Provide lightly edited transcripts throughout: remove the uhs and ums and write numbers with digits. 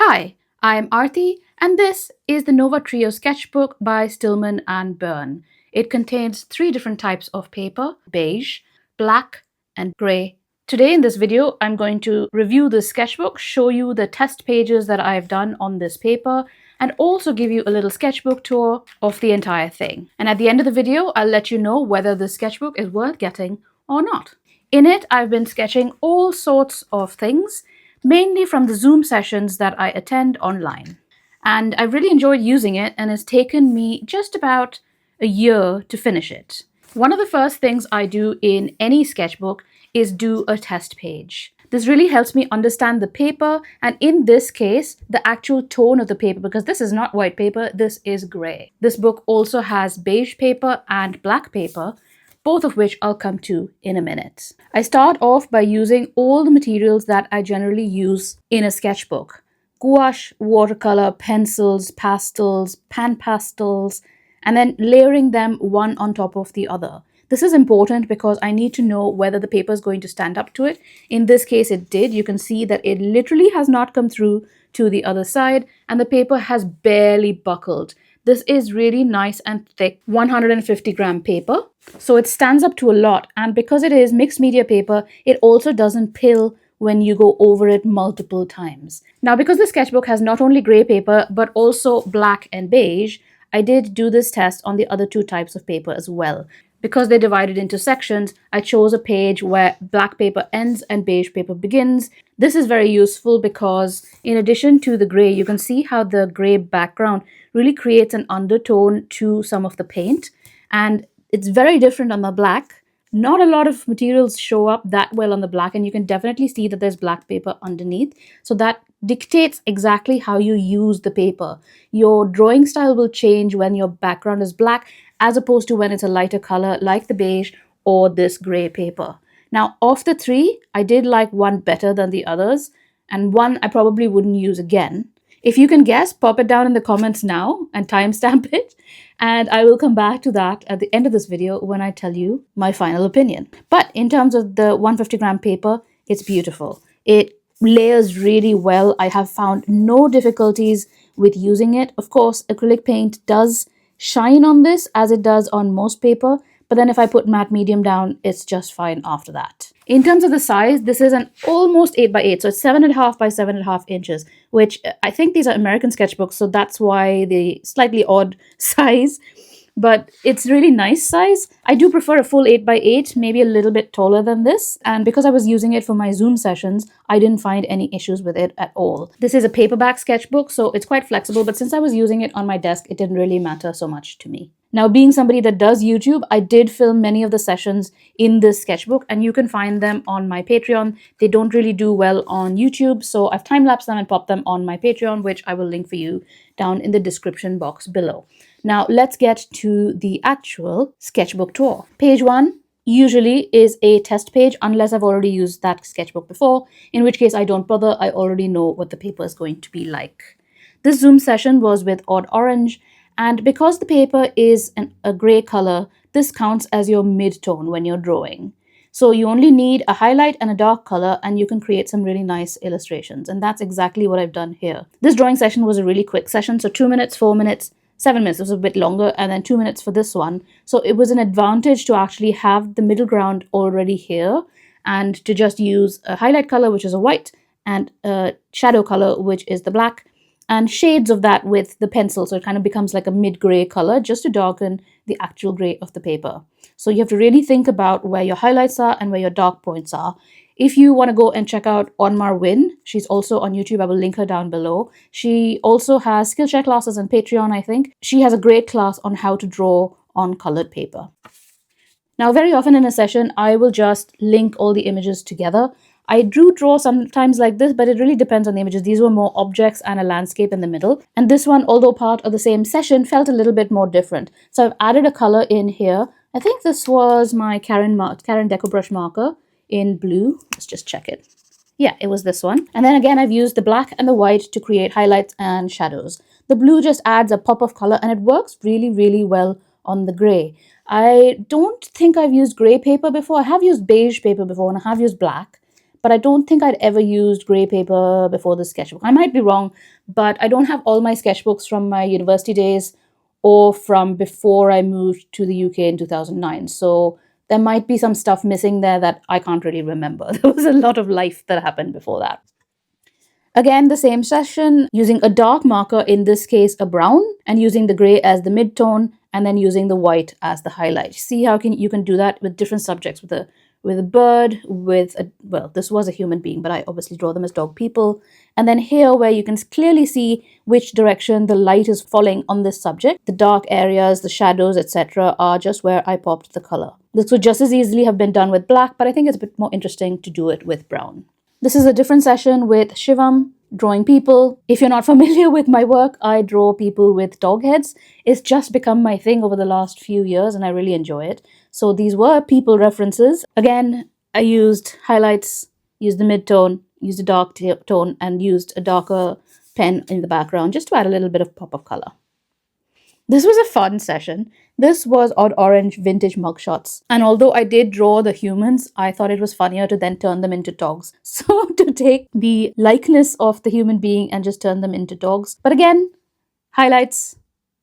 Hi, I'm Arati, and this is the Nova Trio Sketchbook by Stilman and Birn. It contains 3 different types of paper: beige, black, and grey. Today in this video, I'm going to review the sketchbook, show you the test pages that I've done on this paper, and also give you a little sketchbook tour of the entire thing. And at the end of the video, I'll let you know whether the sketchbook is worth getting or not. In it, I've been sketching all sorts of things, mainly from the Zoom sessions that I attend online. And I've really enjoyed using it, and it's taken me just about a year to finish it. One of the first things I do in any sketchbook is do a test page. This really helps me understand the paper, and in this case, the actual tone of the paper, because this is not white paper, this is gray. This book also has beige paper and black paper, both of which I'll come to in a minute. I start off by using all the materials that I generally use in a sketchbook: gouache, watercolor, pencils, pastels, pan pastels, and then layering them one on top of the other. This is important because I need to know whether the paper is going to stand up to it. In this case, it did. You can see that it literally has not come through to the other side, and the paper has barely buckled. This is really nice and thick 150-gram paper, so it stands up to a lot, and because it is mixed media paper, it also doesn't pill when you go over it multiple times. Now, because the sketchbook has not only gray paper but also black and beige, I did do this test on the other 2 types of paper as well. Because they're divided into sections, I chose a page where black paper ends and beige paper begins. This is very useful because in addition to the gray, you can see how the gray background really creates an undertone to some of the paint, and it's very different on the black. Not a lot of materials show up that well on the black, and you can definitely see that there's black paper underneath. So that dictates exactly how you use the paper. Your drawing style will change when your background is black, as opposed to when it's a lighter color like the beige or this gray paper. Now, of the 3, I did like one better than the others, and one I probably wouldn't use again. If you can guess, pop it down in the comments now and timestamp it, and I will come back to that at the end of this video when I tell you my final opinion. But in terms of the 150-gram paper, it's beautiful. It layers really well. I have found no difficulties with using it. Of course, acrylic paint does shine on this as it does on most paper, but then if I put matte medium down, it's just fine after that. In terms of the size, this is an almost 8x8, so it's 7.5 by 7.5 inches, which I think these are American sketchbooks, so that's why the slightly odd size, but it's really nice size. I do prefer a full 8x8, maybe a little bit taller than this, and because I was using it for my Zoom sessions, I didn't find any issues with it at all. This is a paperback sketchbook, so it's quite flexible, but since I was using it on my desk, it didn't really matter so much to me. Now, being somebody that does YouTube, I did film many of the sessions in this sketchbook, and you can find them on my Patreon. They don't really do well on YouTube, so I've time-lapsed them and popped them on my Patreon, which I will link for you down in the description box below. Now, let's get to the actual sketchbook tour. Page 1 usually is a test page, unless I've already used that sketchbook before, in which case I don't bother. I already know what the paper is going to be like. This Zoom session was with Odd Orange, and because the paper is a gray color, this counts as your mid-tone when you're drawing. So you only need a highlight and a dark color, and you can create some really nice illustrations. And that's exactly what I've done here. This drawing session was a really quick session, so 2 minutes, 4 minutes, 7 minutes. It was a bit longer, and then 2 minutes for this one. So it was an advantage to actually have the middle ground already here and to just use a highlight color, which is a white, and a shadow color, which is the black, and shades of that with the pencil, so it kind of becomes like a mid-gray color just to darken the actual gray of the paper. So you have to really think about where your highlights are and where your dark points are. If you want to go and check out Onmar Win, she's also on YouTube. I will link her down below. She also has Skillshare classes on Patreon, I think. She has a great class on how to draw on colored paper. Now, very often in a session, I will just link all the images together. I do draw sometimes like this, but it really depends on the images. These were more objects and a landscape in the middle. And this one, although part of the same session, felt a little bit more different. So I've added a color in here. I think this was my Karen Deco Brush marker in blue. Let's just check it. Yeah, it was this one. And then again, I've used the black and the white to create highlights and shadows. The blue just adds a pop of color, and it works really, really well on the gray. I don't think I've used gray paper before. I have used beige paper before, and I have used black. but I don't think I'd ever used gray paper before the sketchbook. I might be wrong, but I don't have all my sketchbooks from my university days or from before I moved to the UK in 2009. So there might be some stuff missing there that I can't really remember. There was a lot of life that happened before that. Again, the same session, using a dark marker, in this case a brown, and using the gray as the midtone, and then using the white as the highlight. See how you can do that with different subjects, with a bird, with a, well, this was a human being, but I obviously draw them as dog people. And then here, where you can clearly see which direction the light is falling on this subject, the dark areas, the shadows, etc., are just where I popped the color. This could just as easily have been done with black, but I think it's a bit more interesting to do it with brown. This is a different session with Shivam, drawing people. If you're not familiar with my work, I draw people with dog heads. It's just become my thing over the last few years and I really enjoy it. So these were people references. Again, I used highlights, used the mid-tone, used a dark tone, and used a darker pen in the background just to add a little bit of pop of color. This was a fun session. This was Odd Orange vintage mugshots. And although I did draw the humans, I thought it was funnier to then turn them into dogs. So to take the likeness of the human being and just turn them into dogs. But again, highlights,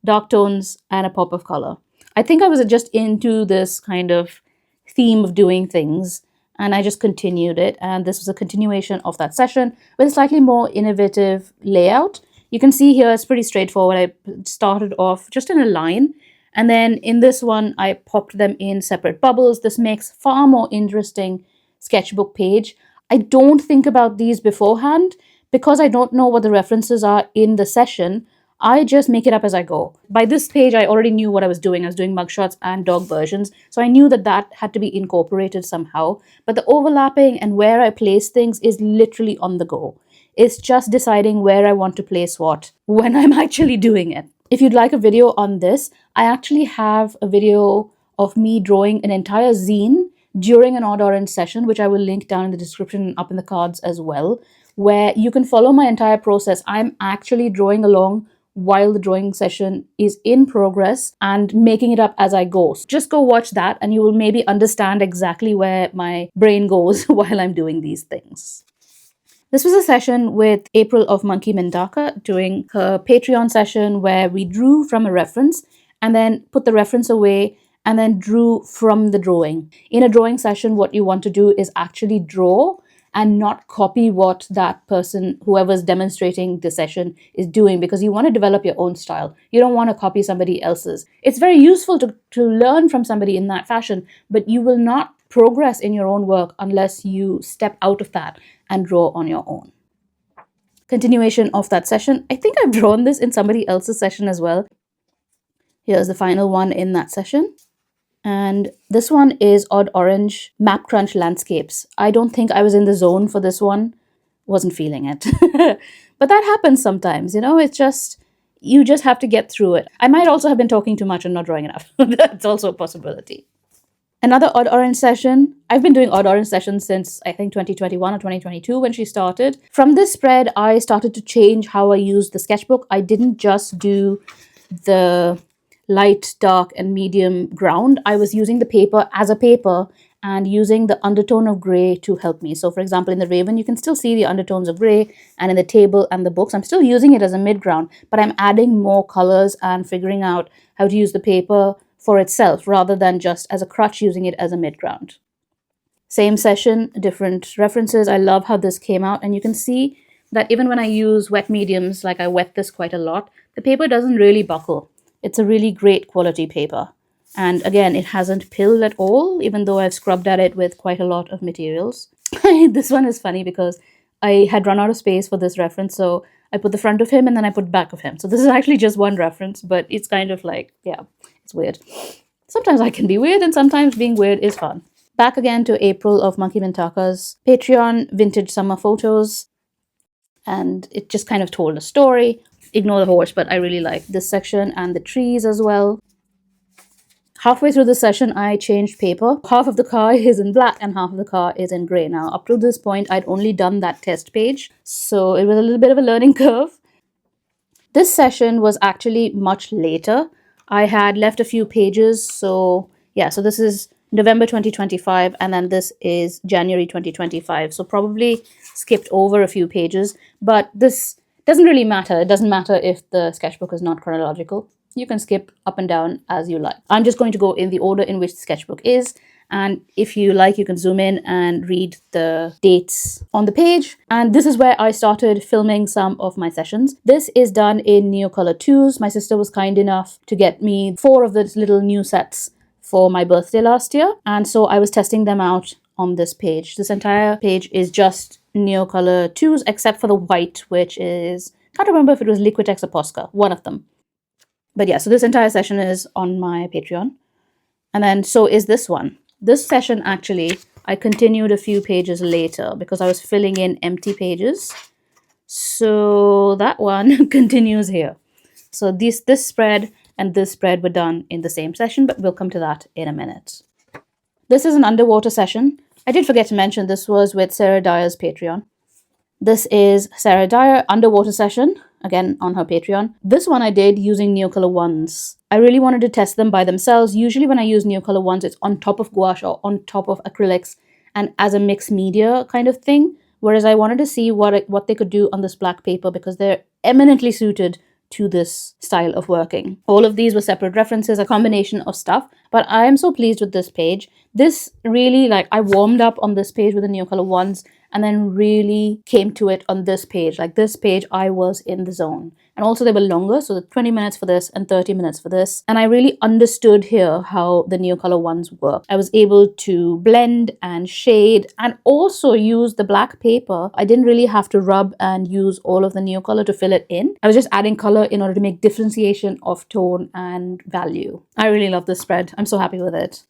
dark tones, and a pop of color. I think I was just into this kind of theme of doing things, and I just continued it. And this was a continuation of that session with a slightly more innovative layout. You can see here it's pretty straightforward. I started off just in a line, and then in this one I popped them in separate bubbles. This makes far more interesting sketchbook page. I don't think about these beforehand because I don't know what the references are in the session. I just make it up as I go. By this page, I already knew what I was doing. I was doing mugshots and dog versions, so I knew that that had to be incorporated somehow. But the overlapping and where I place things is literally on the go. It's just deciding where I want to place what when I'm actually doing it. If you'd like a video on this, I actually have a video of me drawing an entire zine during an Odd Orange session, which I will link down in the description and up in the cards as well, where you can follow my entire process. I'm actually drawing along while the drawing session is in progress and making it up as I go. So just go watch that and you will maybe understand exactly where my brain goes while I'm doing these things. This was a session with April of Monkey Mindaka doing her Patreon session where we drew from a reference and then put the reference away and then drew from the drawing. In a drawing session, what you want to do is actually draw and not copy what that person, whoever's demonstrating the session, is doing, because you want to develop your own style. You don't want to copy somebody else's. It's very useful to learn from somebody in that fashion, but you will not progress in your own work unless you step out of that and draw on your own. Continuation of that session. I think I've drawn this in somebody else's session as well. Here's the final one in that session. And this one is Odd Orange Map Crunch Landscapes. I don't think I was in the zone for this one. Wasn't feeling it. But that happens sometimes, you know, it's just, you just have to get through it. I might also have been talking too much and not drawing enough. That's also a possibility. Another Odd Orange session. I've been doing Odd Orange sessions since I think 2021 or 2022 when she started. From this spread, I started to change how I used the sketchbook. I didn't just do the light, dark, and medium ground. I was using the paper as a paper and using the undertone of gray to help me. So for example, in the Raven, you can still see the undertones of gray, and in the table and the books, I'm still using it as a mid-ground, but I'm adding more colors and figuring out how to use the paper for itself rather than just as a crutch using it as a mid-ground. Same session, different references. I love how this came out, and you can see that even when I use wet mediums, like I wet this quite a lot, the paper doesn't really buckle. It's a really great quality paper. And again, it hasn't pilled at all, even though I've scrubbed at it with quite a lot of materials. This one is funny because I had run out of space for this reference, so I put the front of him and then I put back of him. So this is actually just one reference, but it's kind of like, yeah, it's weird. Sometimes I can be weird, and sometimes being weird is fun. Back again to April of Monkey Mintaka's Patreon Vintage Summer Photos. And it just kind of told a story. Ignore the horse, but I really like this section and the trees as well. Halfway through the session, I changed paper. Half of the car is in black and half of the car is in gray. Now, up to this point, I'd only done that test page, so it was a little bit of a learning curve. This session was actually much later. I had left a few pages, so yeah, so this is November 2025, and then this is January 2025. So probably skipped over a few pages, but this doesn't really matter. It doesn't matter if the sketchbook is not chronological. You can skip up and down as you like. I'm just going to go in the order in which the sketchbook is. And if you like, you can zoom in and read the dates on the page. And this is where I started filming some of my sessions. This is done in Neocolor 2s. My sister was kind enough to get me 4 of those little new sets for my birthday last year. And so I was testing them out on this page. This entire page is just Neocolor 2s, except for the white, which is, can't remember if it was Liquitex or Posca, one of them. But yeah, so this entire session is on my Patreon. And then so is this one. This session, actually, I continued a few pages later because I was filling in empty pages. So that one continues here. So this spread and this spread were done in the same session, but we'll come to that in a minute. This is an underwater session. I did forget to mention this was with Sarah Dyer's Patreon. This is Sarah Dyer underwater session, again on her Patreon. This one I did using Neocolor 1s. I really wanted to test them by themselves. Usually when I use Neocolor 1s, it's on top of gouache or on top of acrylics and as a mixed media kind of thing. Whereas I wanted to see what they could do on this black paper because they're eminently suited to this style of working. All of these were separate references, a combination of stuff, but I am so pleased with this page. This really, I warmed up on this page with the Neocolor 1s and then really came to it on this page. Like this page, I was in the zone. And also they were longer, so 20 minutes for this and 30 minutes for this. And I really understood here how the Neocolor 1s work. I was able to blend and shade and also use the black paper. I didn't really have to rub and use all of the Neocolor to fill it in. I was just adding color in order to make differentiation of tone and value. I really love this spread. I'm so happy with it.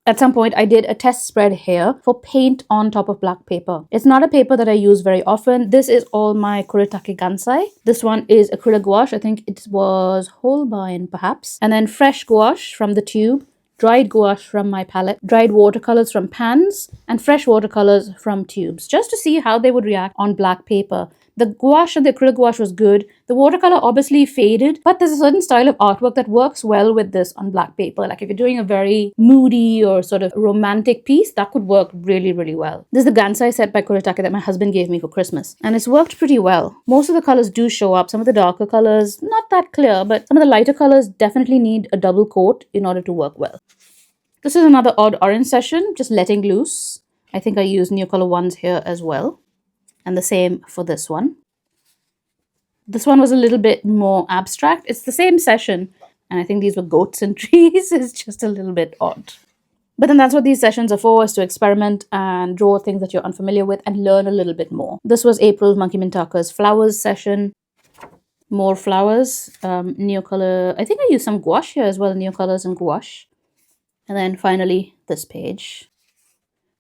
At some point, I did a test spread here for paint on top of black paper. It's not a paper that I use very often. This is all my Kuretake Gansai. This one is acrylic gouache. I think it was Holbein, perhaps. And then fresh gouache from the tube, dried gouache from my palette, dried watercolors from pans, and fresh watercolors from tubes, just to see how they would react on black paper. The gouache and the acrylic gouache was good. The watercolor obviously faded, but there's a certain style of artwork that works well with this on black paper. Like if you're doing a very moody or sort of romantic piece, that could work really, really well. This is the Gansai set by Kuretake that my husband gave me for Christmas, and it's worked pretty well. Most of the colors do show up. Some of the darker colors, not that clear, but some of the lighter colors definitely need a double coat in order to work well. This is another odd orange session, just letting loose. I think I used Neocolor 1s here as well. And the same for this one. This one was a little bit more abstract. It's the same session. And I think these were goats and trees. It's just a little bit odd. But then that's what these sessions are for, is to experiment and draw things that you're unfamiliar with and learn a little bit more. This was April Monkey Mintaka's flowers session. More flowers. Neocolor. I think I used some gouache here as well. Neocolors and gouache. And then finally, this page.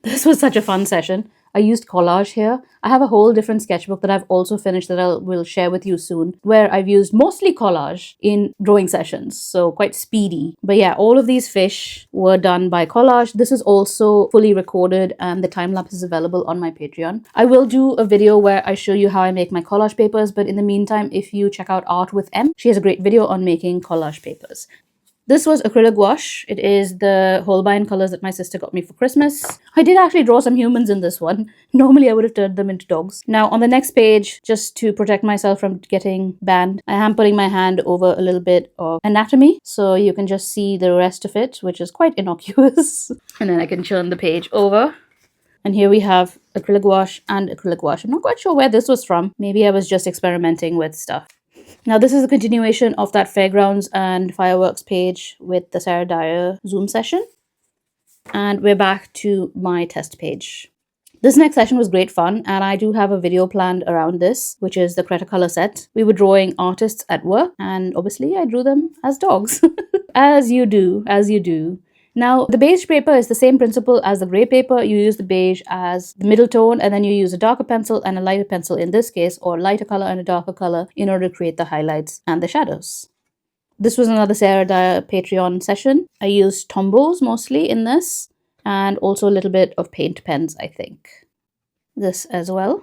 This was such a fun session. I used collage here. I have a whole different sketchbook that I've also finished that I will share with you soon, where I've used mostly collage in drawing sessions, so quite speedy. But yeah, all of these fish were done by collage. This is also fully recorded and the time-lapse is available on my Patreon. I will do a video where I show you how I make my collage papers, but in the meantime, if you check out Art with M, she has a great video on making collage papers. This was acrylic gouache. It is the Holbein colors that my sister got me for Christmas. I did actually draw some humans in this one. Normally I would have turned them into dogs. Now on the next page, just to protect myself from getting banned, I am putting my hand over a little bit of anatomy, so you can just see the rest of it, which is quite innocuous. And then I can turn the page over. And here we have acrylic gouache and acrylic gouache. I'm not quite sure where this was from. Maybe I was just experimenting with stuff. Now this is a continuation of that fairgrounds and fireworks page with the Sarah Dyer Zoom session. And we're back to my test page. This next session was great fun, and I do have a video planned around this, which is the Cretacolor set. We were drawing artists at work, and obviously I drew them as dogs. As you do, as you do. Now, the beige paper is the same principle as the grey paper. You use the beige as the middle tone, and then you use a darker pencil and a lighter pencil in this case, or lighter color and a darker color in order to create the highlights and the shadows. This was another Sarah Dyer Patreon session. I used Tombows mostly in this, and also a little bit of paint pens, I think. This as well.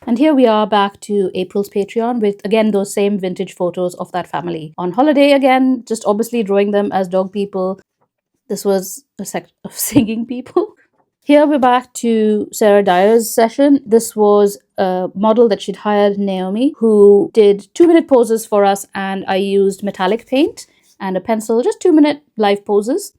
And here we are back to April's Patreon with, again, those same vintage photos of that family. On holiday again, just obviously drawing them as dog people. This was a sect of singing people. Here we're back to Sarah Dyer's session. This was a model that she'd hired, Naomi, who did 2-minute poses for us, and I used metallic paint and a pencil, just 2-minute live poses.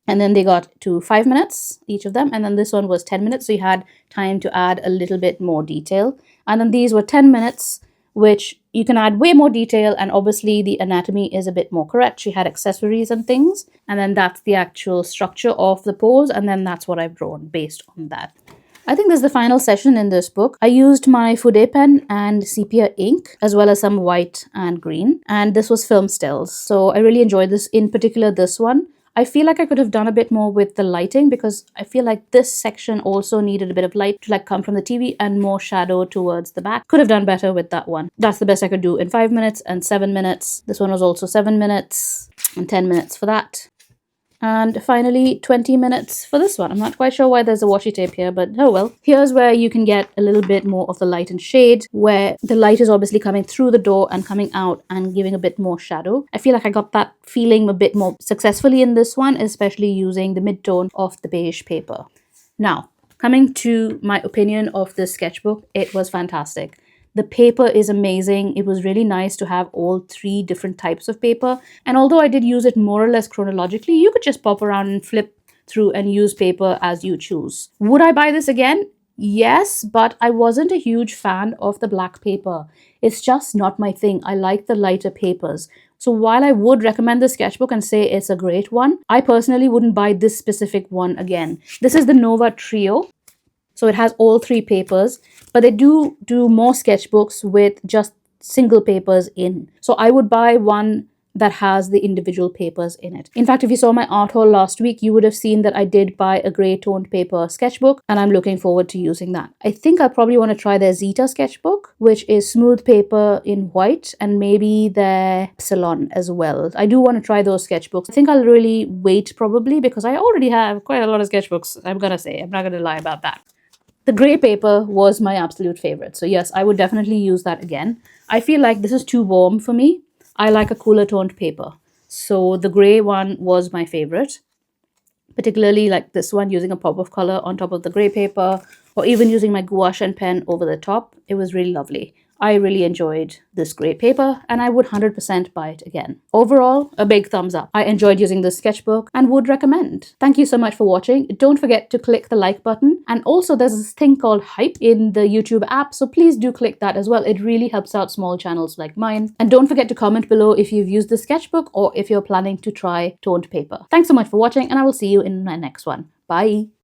And then they got to 5 minutes, each of them. And then this one was 10 minutes, so you had time to add a little bit more detail. And then these were 10 minutes, which you can add way more detail, and obviously the anatomy is a bit more correct. She had accessories and things, and then that's the actual structure of the pose, and then that's what I've drawn based on that. I think this is the final session in this book. I used my Fude pen and sepia ink, as well as some white and green, and this was film stills. So I really enjoyed this, in particular this one. I feel like I could have done a bit more with the lighting, because I feel like this section also needed a bit of light to come from the TV and more shadow towards the back. Could have done better with that one. That's the best I could do in 5 minutes and 7 minutes. This one was also 7 minutes and 10 minutes for that. And finally, 20 minutes for this one. I'm not quite sure why there's a washi tape here, but oh well. Here's where you can get a little bit more of the light and shade, where the light is obviously coming through the door and coming out and giving a bit more shadow. I feel like I got that feeling a bit more successfully in this one, especially using the mid-tone of the beige paper. Now, coming to my opinion of this sketchbook, it was fantastic. The paper is amazing. It was really nice to have all 3 different types of paper. And although I did use it more or less chronologically, you could just pop around and flip through and use paper as you choose. Would I buy this again? Yes, but I wasn't a huge fan of the black paper. It's just not my thing. I like the lighter papers. So while I would recommend the sketchbook and say it's a great one, I personally wouldn't buy this specific one again. This is the Nova Trio. So it has all 3 papers, but they do more sketchbooks with just single papers in. So I would buy one that has the individual papers in it. In fact, if you saw my art haul last week, you would have seen that I did buy a grey toned paper sketchbook, and I'm looking forward to using that. I think I probably want to try their Zeta sketchbook, which is smooth paper in white, and maybe their Epsilon as well. I do want to try those sketchbooks. I think I'll really wait probably, because I already have quite a lot of sketchbooks, I'm gonna say. I'm not gonna lie about that. The grey paper was my absolute favorite. So yes, I would definitely use that again. I feel like this is too warm for me. I like a cooler toned paper. So the grey one was my favorite. Particularly like this one, using a pop of color on top of the grey paper, or even using my gouache and pen over the top. It was really lovely. I really enjoyed this grey paper, and I would 100% buy it again. Overall, a big thumbs up. I enjoyed using this sketchbook and would recommend. Thank you so much for watching. Don't forget to click the like button. And also there's this thing called Hype in the YouTube app, so please do click that as well. It really helps out small channels like mine. And don't forget to comment below if you've used the sketchbook or if you're planning to try toned paper. Thanks so much for watching, and I will see you in my next one. Bye!